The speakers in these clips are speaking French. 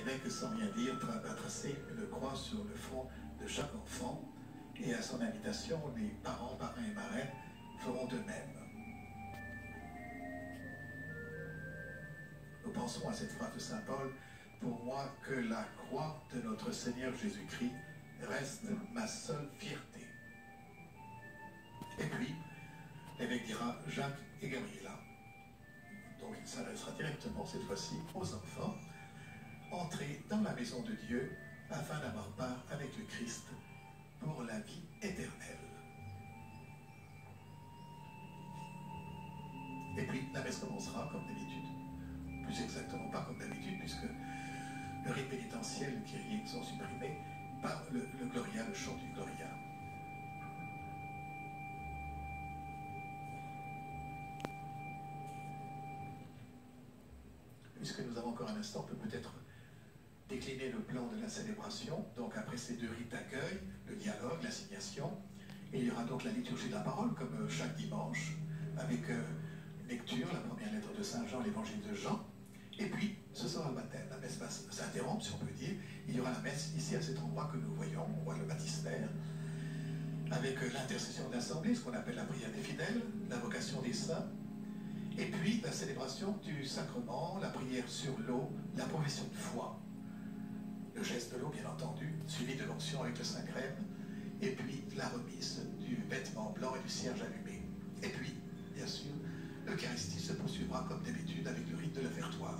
L'évêque, sans rien dire, va tracer une croix sur le front de chaque enfant, et à son invitation, les parents, parrains et marraines feront de même. Nous pensons à cette phrase de saint Paul: pour moi, que la croix de notre Seigneur Jésus-Christ reste ma seule fierté. Et puis, l'évêque dira Jacques et Gabriela. Donc il s'adressera directement cette fois-ci aux enfants. Entrez dans la maison de Dieu afin d'avoir part avec le Christ pour la vie éternelle. Et puis la messe commencera comme d'habitude. Plus exactement pas comme d'habitude, puisque le rite pénitentiel, le Kyrie sont supprimés par le Gloria, le chant du Gloria. Puisque nous avons encore un instant, on peut peut-être décliner le plan de la célébration. Donc après ces deux rites d'accueil, le dialogue, l'assignation, et il y aura donc la liturgie de la parole, comme chaque dimanche, avec une lecture, la première lettre de Saint Jean, l'évangile de Jean, et puis ce sera le baptême. La messe va s'interrompre, si on peut dire. Il y aura la messe ici, à cet endroit que nous voyons, on voit le baptistère, avec l'intercession de l'Assemblée, ce qu'on appelle la prière des fidèles, l'invocation des saints, et puis la célébration du sacrement, la prière sur l'eau, la profession de foi, le geste de l'eau bien entendu, suivi de l'onction avec le saint crème, et puis la remise du vêtement blanc et du cierge allumé. Et puis, bien sûr, l'Eucharistie se poursuivra comme d'habitude avec le rite de l'offertoire.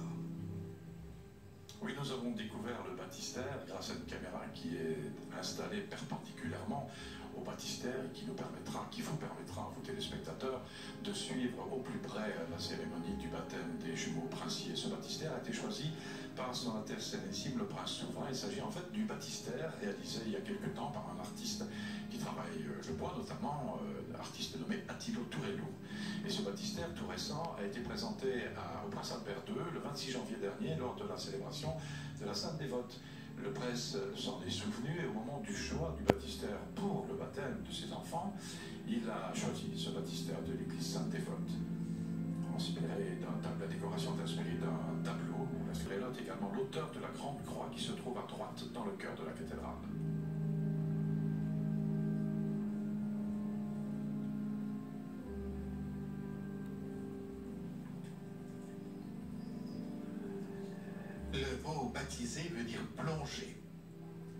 Oui, nous avons découvert le baptistère grâce à une caméra qui est installée perpendiculairement au baptistère et qui vous permettra, à vous téléspectateurs, de suivre au plus près la cérémonie du baptême des jumeaux princiers. Ce baptistère a été choisi par son Altesse Sérénissime, le Prince Souverain. Il s'agit en fait du baptistère réalisé il y a quelque temps par un artiste qui travaille le bois, notamment artiste nommé Attilo Tourello. Et ce baptistère tout récent a été présenté au Prince Albert II le 26 janvier dernier lors de la célébration de la Sainte Dévote. Le prince s'en est souvenu et au moment du choix du baptistère pour le baptême de ses enfants, il a choisi ce baptistère de l'église Sainte-Dévote. La décoration est inspirée d'un tableau. Il note également l'auteur de la grande croix qui se trouve à droite dans le cœur de la cathédrale. Le mot baptisé veut dire plonger.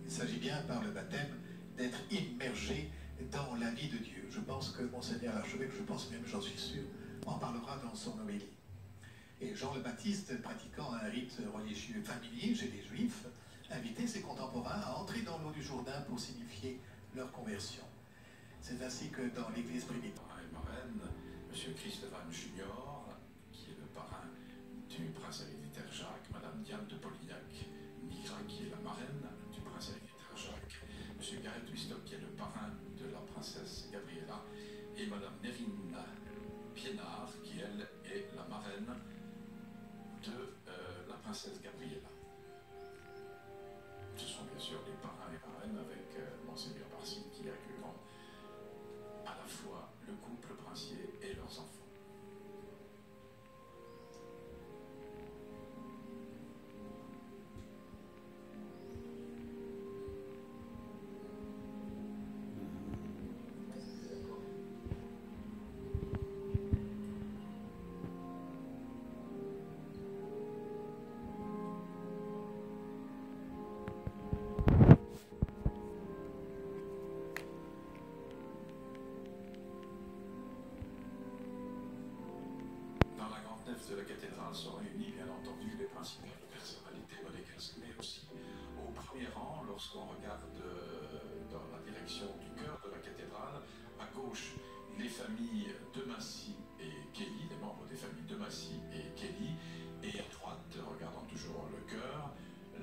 Il s'agit bien par le baptême d'être immergé dans la vie de Dieu. Je pense que Monseigneur l'archevêque, je pense même, j'en suis sûr, en parlera dans son homélie. Et Jean le Baptiste, pratiquant un rite religieux familier chez les Juifs, invitait ses contemporains à entrer dans l'eau du Jourdain pour signifier leur conversion. C'est ainsi que dans l'église primitive. Parrain et marraine, M. Christophe Junior, qui est le parrain du prince héréditaire Jacques, Madame Diane de Polignac, Nigra, qui est la marraine du prince héréditaire Jacques, M. Gareth Wistock, qui est le parrain de la princesse Gabriela, et Madame Nérine Piénard, qui elle est la marraine de la princesse Gabriela. Ce sont bien sûr les parrains et marraines avec Monseigneur Barcy qui accueilleront à la fois le couple princier et leurs enfants. De la cathédrale sont réunis, bien entendu, les principales personnalités monégasques, mais aussi au premier rang, lorsqu'on regarde dans la direction du cœur de la cathédrale, à gauche, les familles de Massy et Kelly, les membres des familles de Massy et Kelly, et à droite, regardant toujours le cœur,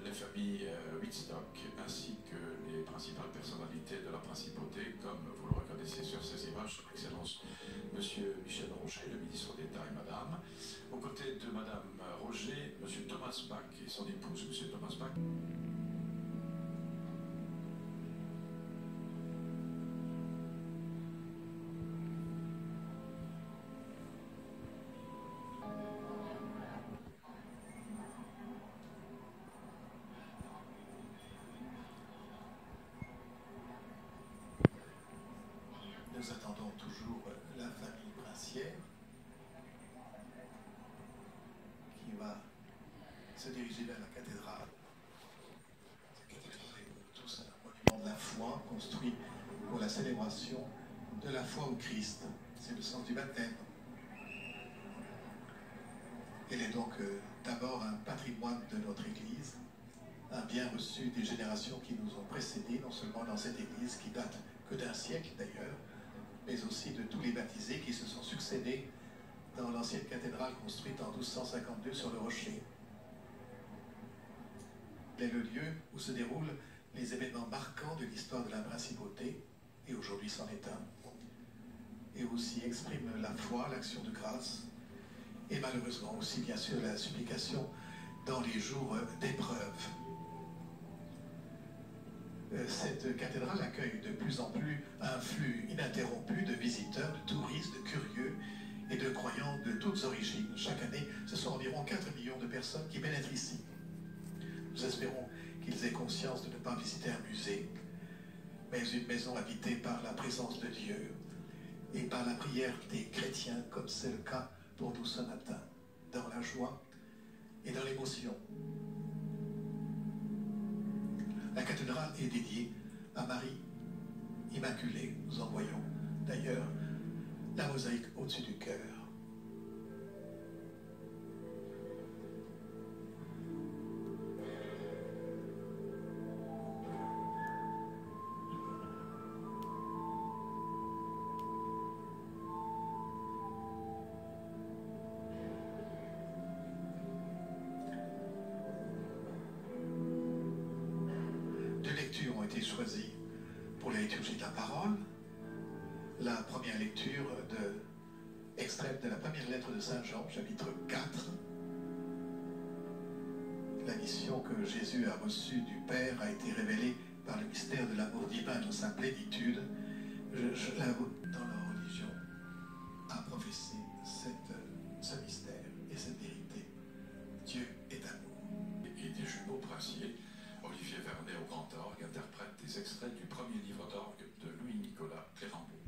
les familles Wittstock, ainsi que les principales personnalités de la principauté, comme vous le reconnaissez sur ces images, son Excellence Monsieur Michel Roger, le ministre d'État et Madame. Aux côtés de Madame Roger, Monsieur Thomas Bach et son épouse, Monsieur Thomas Bach. se diriger vers la cathédrale. La cathédrale est pour tous un monument de la foi construit pour la célébration de la foi au Christ. C'est le sens du baptême. Elle est donc d'abord un patrimoine de notre Église, un bien reçu des générations qui nous ont précédés, non seulement dans cette Église qui date que d'un siècle d'ailleurs, mais aussi de tous les baptisés qui se sont succédés dans l'ancienne cathédrale construite en 1252 sur le rocher. Elle est le lieu où se déroulent les événements marquants de l'histoire de la principauté, et aujourd'hui c'en est un, et aussi exprime la foi, l'action de grâce, et malheureusement aussi bien sûr la supplication dans les jours d'épreuve. Cette cathédrale accueille de plus en plus un flux ininterrompu de visiteurs, de touristes, de curieux et de croyants de toutes origines. Chaque année, ce sont environ 4 millions de personnes qui pénètrent ici. Nous espérons qu'ils aient conscience de ne pas visiter un musée, mais une maison habitée par la présence de Dieu et par la prière des chrétiens, comme c'est le cas pour nous ce matin, dans la joie et dans l'émotion. La cathédrale est dédiée à Marie Immaculée. Nous en voyons d'ailleurs la mosaïque au-dessus du chœur. Ont été choisies pour la liturgie de la parole. La première lecture extraite de la première lettre de Saint Jean, chapitre 4. La mission que Jésus a reçue du Père a été révélée par le mystère de l'amour divin dans sa plénitude. Dans leur religion, a professé ce mystère et cette vérité. Dieu est amour. Et des jumeaux princiers, Olivier Vernet au grand orgue interprète des extraits du premier livre d'orgue de Louis-Nicolas Clérambault.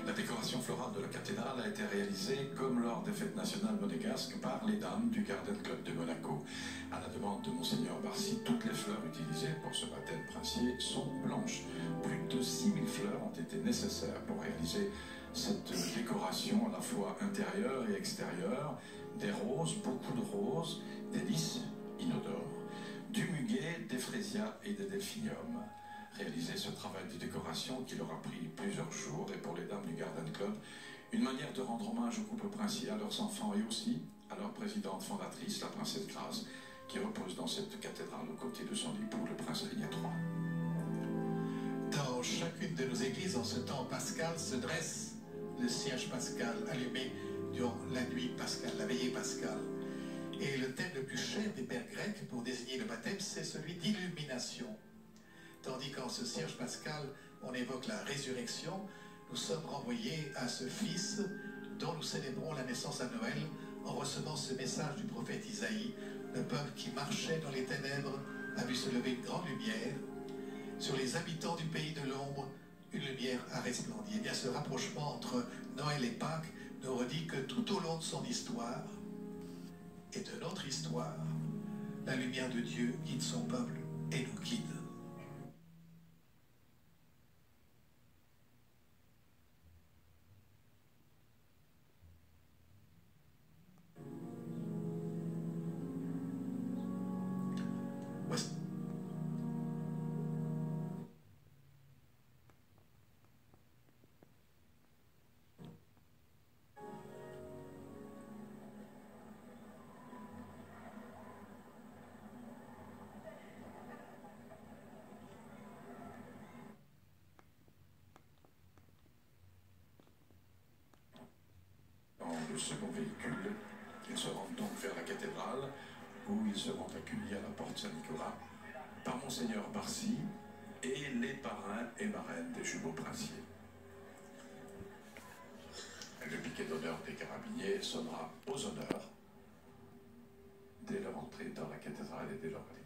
La décoration florale de la cathédrale a été réalisée, comme lors des fêtes nationales monégasques, par les dames du Garden Club de Monaco. À la demande de Monseigneur Barcy, toutes les fleurs utilisées pour ce baptême princier sont blanches. Plus de 6000 fleurs ont été nécessaires pour réaliser cette décoration à la fois intérieure et extérieure. Des roses, beaucoup de roses, des lys inodores, du muguet, des frésias et des delphiniums. Réaliser ce travail de décoration qui leur a pris plusieurs jours et pour les dames du Garden Club, une manière de rendre hommage au couple princier, à leurs enfants et aussi à leur présidente fondatrice, la princesse Grace, qui repose dans cette cathédrale aux côtés de son époux, le prince Régnier III. Dans chacune de nos églises, en ce temps pascal, se dresse le cierge pascal allumé durant la nuit pascale, la veillée pascale. Et le thème le plus cher des pères grecs pour désigner le baptême, c'est celui d'illumination. Tandis qu'en ce cierge pascal, on évoque la résurrection, nous sommes renvoyés à ce Fils dont nous célébrons la naissance à Noël en recevant ce message du prophète Isaïe. Le peuple qui marchait dans les ténèbres a vu se lever une grande lumière. Sur les habitants du pays de l'ombre, une lumière a resplendi. Et bien ce rapprochement entre Noël et Pâques nous redit que tout au long de son histoire, et de notre histoire, la lumière de Dieu guide son peuple et nous guide. Le second véhicule, ils se rendent donc vers la cathédrale où ils seront accueillis à la porte Saint-Nicolas par Monseigneur Barcy et les parrains et marraines des jumeaux princiers. Le piquet d'honneur des carabiniers sonnera aux honneurs dès leur entrée dans la cathédrale et dès leur arrivée.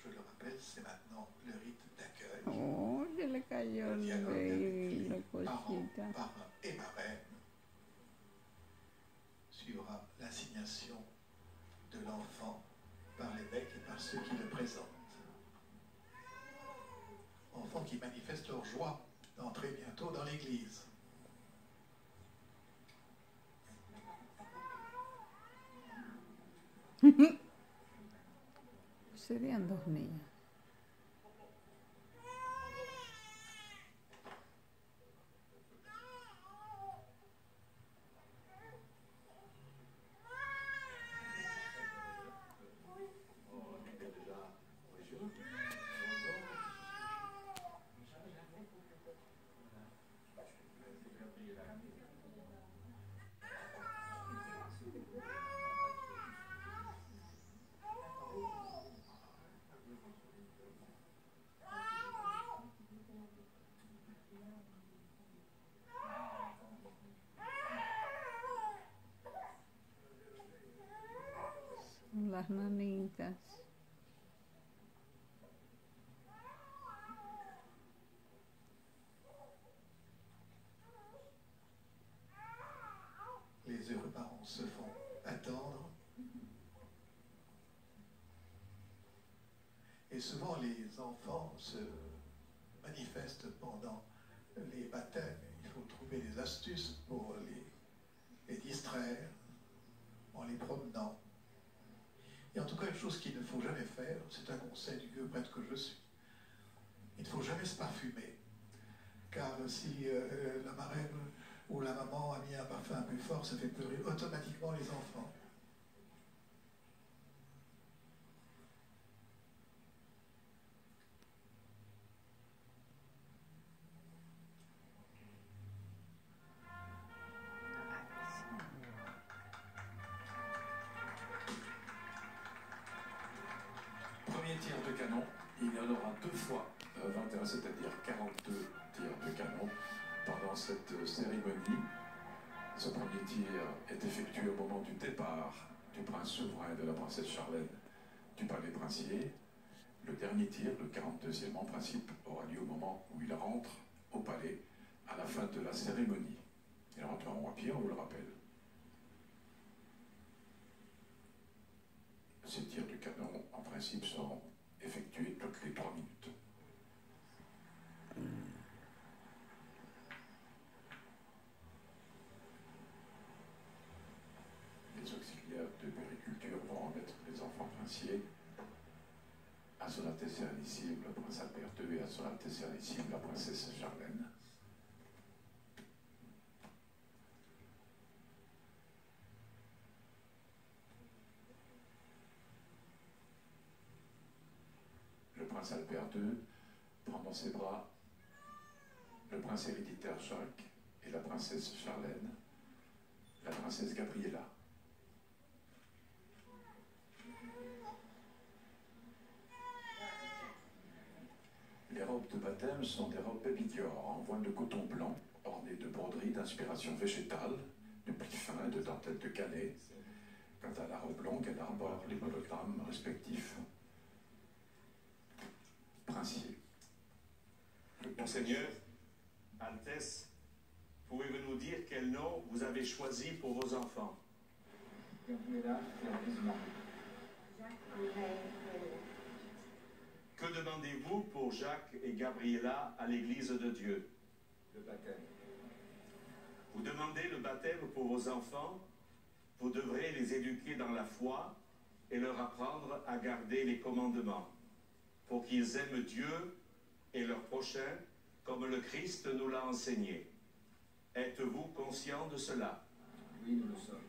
je le rappelle, c'est maintenant le rite d'accueil. Oh, se le cayó Le el dialogue baby, la avec parents, cosita. parrain et marraine. Suivra l'assignation de l'enfant par l'évêque et par ceux qui le présentent. Enfants qui manifestent leur joie d'entrer bientôt dans l'église. Serían dos niños. Son las nanitas. Les heureux parents se font attendre. Et souvent, les enfants se manifestent pendant les baptêmes. Il faut trouver des astuces pour les distraire en les promenant. Et en tout cas, une chose qu'il ne faut jamais faire, c'est un conseil du vieux prêtre que je suis. Il ne faut jamais se parfumer. Car si la marraine ou la maman a mis un parfum un peu fort, ça fait pleurer automatiquement les enfants. Premier tir de canon, il y en aura 2 fois 21, c'est-à-dire 42 tirs de canon pendant cette cérémonie. Ce premier tir est effectué au moment du départ du prince souverain et de la princesse Charlène du palais princier. Le dernier tir, le 42e en principe, aura lieu au moment où ils rentrent au palais à la fin de la cérémonie. Ils rentreront à pied, on vous le rappelle. Ces tirs de canon, en principe, seront effectués toutes les 3 minutes. Les auxiliaires de puériculture vont remettre les enfants princiers à son Altesse Sérénissime, le prince Albert II, et à son Altesse Sérénissime, la princesse Charlène. Le prince Albert II prend dans ses bras le prince héréditaire Jacques et la princesse Charlène, la princesse Gabriella. Les robes de baptême sont des robes Baby Dior en voile de coton blanc, ornées de broderies d'inspiration végétale, de plis fins et de dentelles de Calais. Quant à la robe longue, elle arbore les monogrammes respectifs. Princier. Monseigneur, Altesse, pouvez-vous nous dire quel nom vous avez choisi pour vos enfants? Que demandez-vous pour Jacques et Gabriella à l'Église de Dieu? Le baptême. Vous demandez le baptême pour vos enfants. Vous devrez les éduquer dans la foi et leur apprendre à garder les commandements, pour qu'ils aiment Dieu et leur prochain comme le Christ nous l'a enseigné. Êtes-vous conscient de cela? Oui, nous le sommes.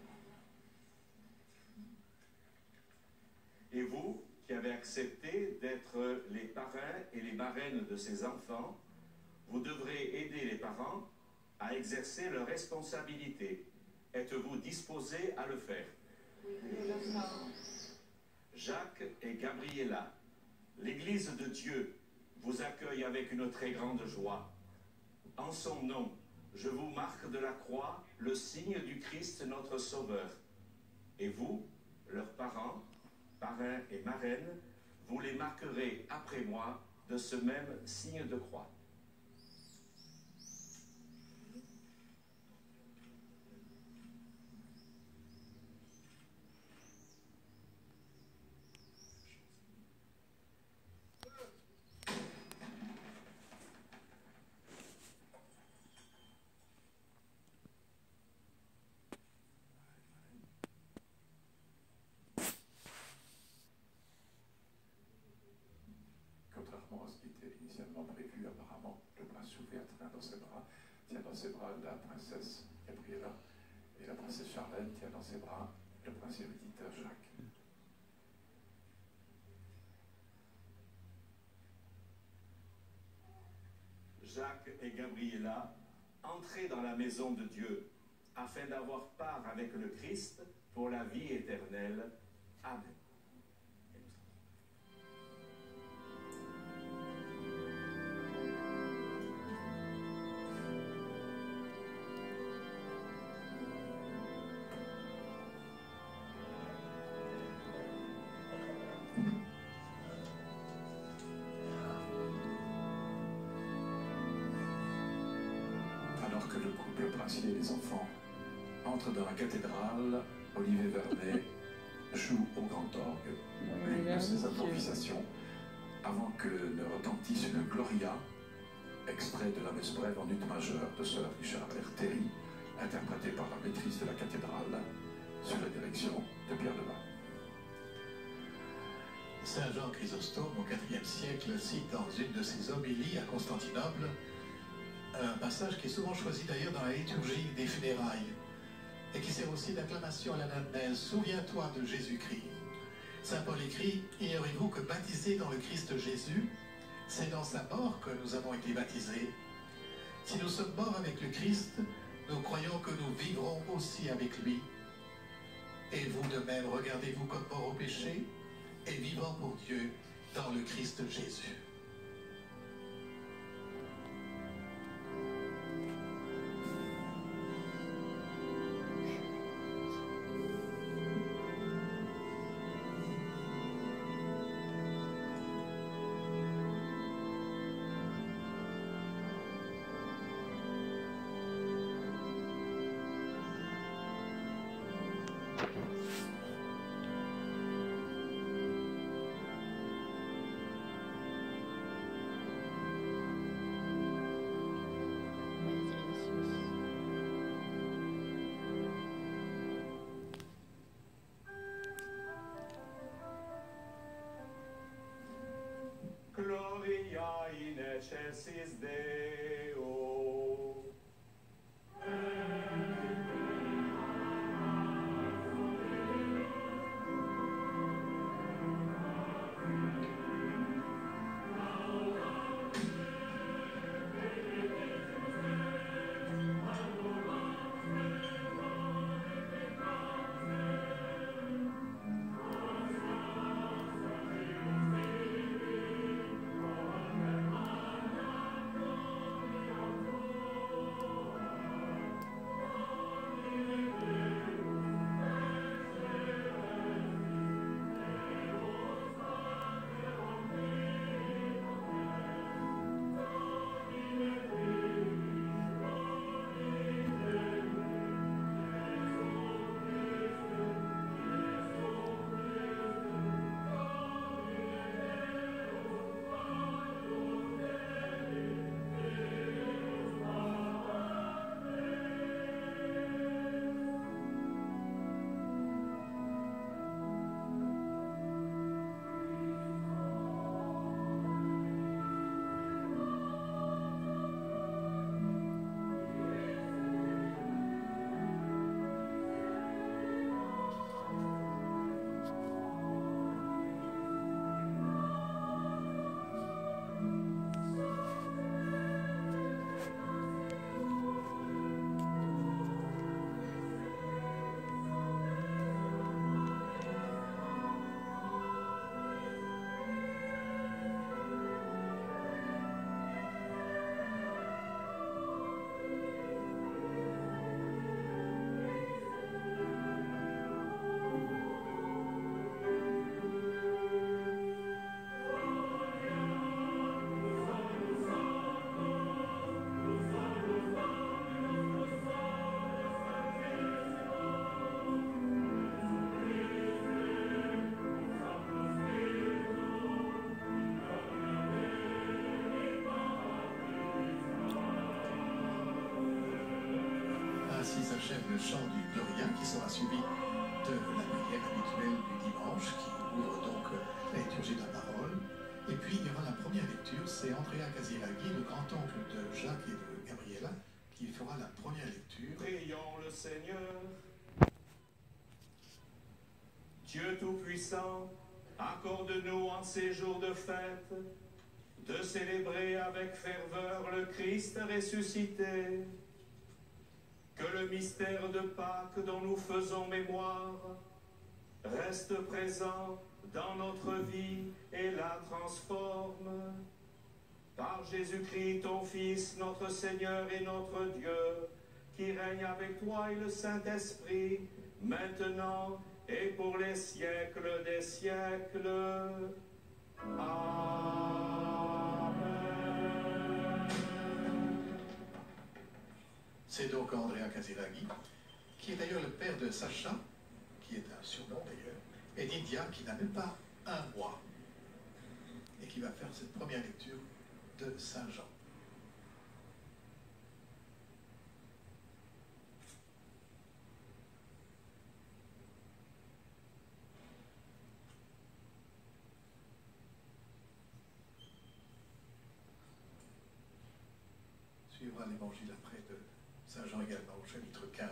Et vous, qui avez accepté d'être les parrains et les marraines de ces enfants, vous devrez aider les parents à exercer leurs responsabilités. Êtes-vous disposés à le faire? Oui, nous le sommes. Jacques et Gabriella, l'Église de Dieu vous accueille avec une très grande joie. En son nom, je vous marque de la croix le signe du Christ notre Sauveur. Et vous, leurs parents, parrains et marraines, vous les marquerez après moi de ce même signe de croix. Contrairement à ce qui était initialement prévu, apparemment, le prince Souvert tient dans ses bras la princesse Gabriella, et la princesse Charlène tient dans ses bras le prince héréditaire Jacques. Jacques et Gabriella, entrez dans la maison de Dieu, afin d'avoir part avec le Christ pour la vie éternelle. Amen. Alors que le couple princier et les enfants entrent dans la cathédrale, Olivier Vernet joue au grand orgue une de ses improvisations avant que ne retentisse une Gloria, extrait de la messe brève en ut majeur de Sir Richard Terry, interprété par la maîtrise de la cathédrale sous la direction de Pierre Lebas. Saint Jean Chrysostome, au IVe siècle, cite dans une de ses homélies à Constantinople un passage qui est souvent choisi d'ailleurs dans la liturgie des funérailles et qui sert aussi d'acclamation à l'anamnèse. Souviens-toi de Jésus-Christ. Saint Paul écrit: ignorez-vous que baptisés dans le Christ Jésus, c'est dans sa mort que nous avons été baptisés. Si nous sommes morts avec le Christ, nous croyons que nous vivrons aussi avec lui. Et vous de même, regardez-vous comme morts au péché et vivants pour Dieu dans le Christ Jésus. Gloria in excelsis Deo. Ainsi s'achève le chant du Gloria qui sera suivi de la prière habituelle du dimanche qui ouvre donc la liturgie de la parole. Et puis il y aura la première lecture, c'est Andrea Casiraghi, le grand-oncle de Jacques et de Gabriela, qui fera la première lecture. Prions le Seigneur. Dieu Tout-Puissant, accorde-nous en ces jours de fête de célébrer avec ferveur le Christ ressuscité. Que le mystère de Pâques dont nous faisons mémoire reste présent dans notre vie et la transforme. Par Jésus-Christ, ton Fils, notre Seigneur et notre Dieu, qui règne avec toi et le Saint-Esprit, maintenant et pour les siècles des siècles. Amen. C'est donc Andrea Casiraghi, qui est d'ailleurs le père de Sacha, qui est un surnom d'ailleurs, et Lydia, qui n'a même pas un mois, et qui va faire cette première lecture de Saint Jean. Suivra l'évangile après de Saint Jean également, au chapitre 15.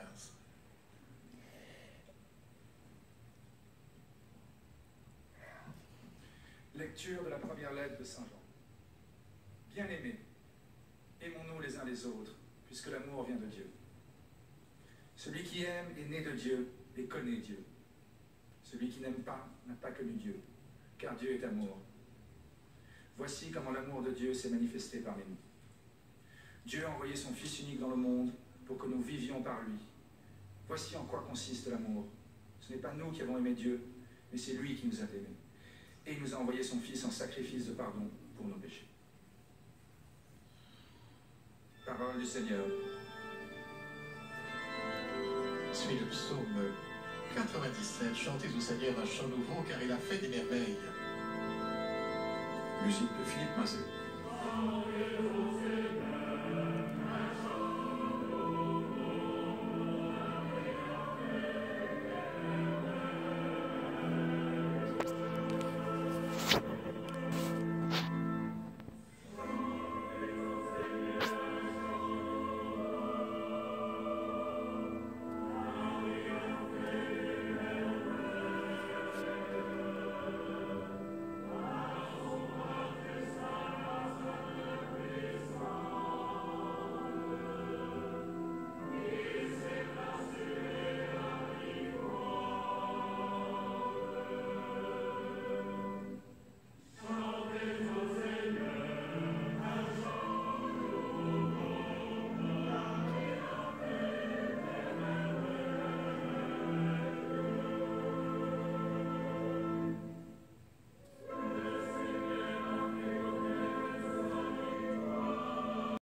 Lecture de la première lettre de Saint Jean. Bien-aimés, aimons-nous les uns les autres, puisque l'amour vient de Dieu. Celui qui aime est né de Dieu et connaît Dieu. Celui qui n'aime pas n'a pas connu Dieu, car Dieu est amour. Voici comment l'amour de Dieu s'est manifesté parmi nous. Dieu a envoyé son Fils unique dans le monde pour que nous vivions par lui. Voici en quoi consiste l'amour. Ce n'est pas nous qui avons aimé Dieu, mais c'est lui qui nous a aimés. Et il nous a envoyé son Fils en sacrifice de pardon pour nos péchés. Parole du Seigneur. Suit le psaume 97. Chantez au Seigneur un chant nouveau, car il a fait des merveilles. Musique de Philippe Mazet.